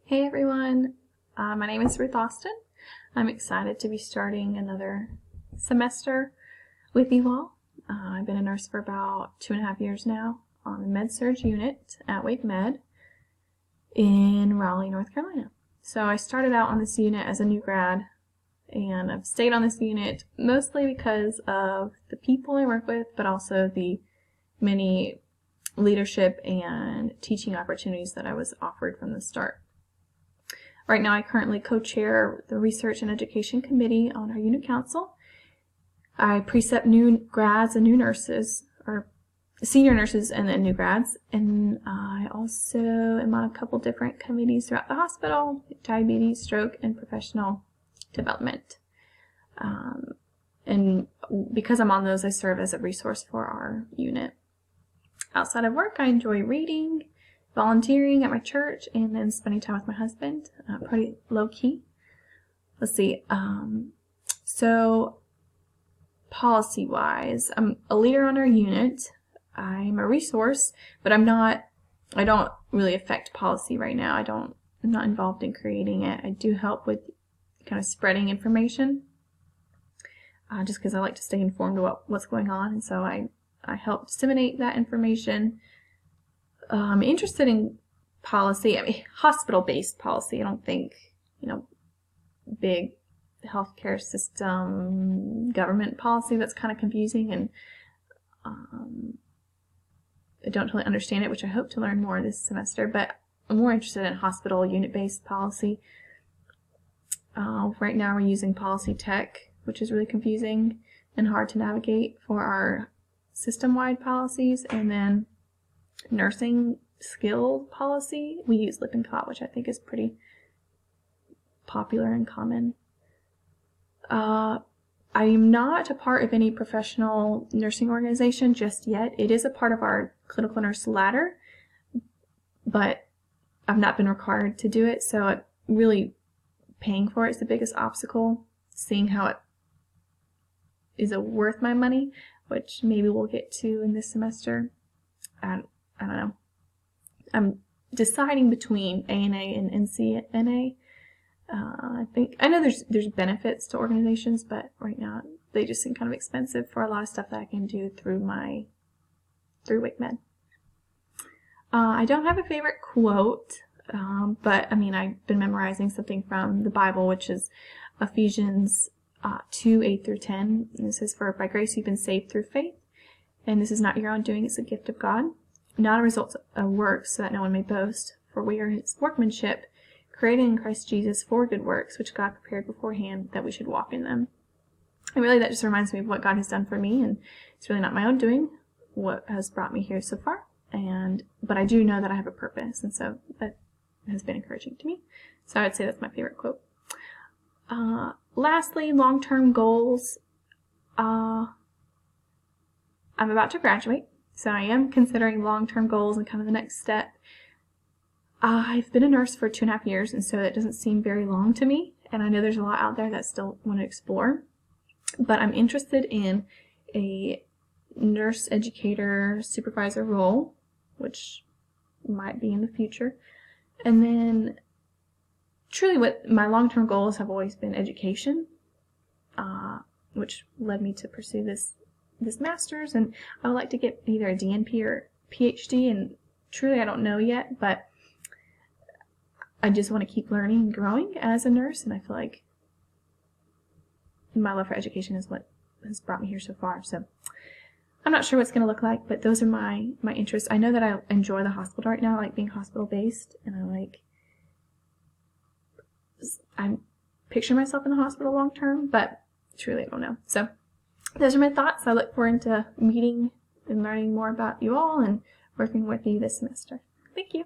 Hey everyone, my name is Ruth Austin. I'm excited to be starting another semester with you all. I've been a nurse for about 2.5 years now on the Med-Surg unit at Wake Med in Raleigh, North Carolina. So I started out on this unit as a new grad, and I've stayed on this unit mostly because of the people I work with, but also the many leadership and teaching opportunities that I was offered from the start. Right now I currently co-chair the Research and Education Committee on our unit council. I precept new grads and new nurses, or senior nurses and then new grads, and I also am on a couple different committees throughout the hospital: diabetes, stroke, and professional development. And because I'm on those, I serve as a resource for our unit. Outside of work, I enjoy reading, volunteering at my church, and then spending time with my husband. Pretty low-key. Let's see. So policy-wise, I'm a leader on our unit. I'm a resource, but I don't really affect policy right now. I'm not involved in creating it. I do help with kind of spreading information, just because I like to stay informed of what's going on, and so I help disseminate that information. I'm interested in policy, hospital-based policy. I don't think, big healthcare system, government policy. That's kind of confusing, and I don't totally understand it, which I hope to learn more this semester, but I'm more interested in hospital unit-based policy. Right now we're using policy tech, which is really confusing and hard to navigate for our system-wide policies, and then nursing skill policy, we use Lippincott, which I think is pretty popular and common. I am not a part of any professional nursing organization just yet. It is a part of our clinical nurse ladder, but I've not been required to do it, so really paying for it is the biggest obstacle. Seeing how it is worth my money, which maybe we'll get to in this semester. I don't know. I'm deciding between ANA and NCNA. I know there's benefits to organizations, but right now they just seem kind of expensive for a lot of stuff that I can do through Wake Med. I don't have a favorite quote, but I've been memorizing something from the Bible, which is Ephesians 2:8-10. And it says, "For by grace you've been saved through faith, and this is not your own doing, it's a gift of God, not a result of works, so that no one may boast. For we are his workmanship, created in Christ Jesus for good works, which God prepared beforehand that we should walk in them." And really that just reminds me of what God has done for me, and it's really not my own doing what has brought me here so far. But I do know that I have a purpose, and so that has been encouraging to me. So I would say that's my favorite quote. Lastly, long-term goals. I'm about to graduate, so I am considering long-term goals and kind of the next step. I've been a nurse for 2.5 years, and so that doesn't seem very long to me, and I know there's a lot out there that I still want to explore, but I'm interested in a nurse educator supervisor role, which might be in the future. And then truly what my long-term goals have always been education, which led me to pursue this master's, and I would like to get either a DNP or PhD, and truly I don't know yet, but I just want to keep learning and growing as a nurse, and I feel like my love for education is what has brought me here so far. So I'm not sure what it's going to look like, but those are my interests. I know that I enjoy the hospital right now. I like being hospital-based, and I picture myself in the hospital long-term, but truly I don't know. So those are my thoughts. I look forward to meeting and learning more about you all and working with you this semester. Thank you.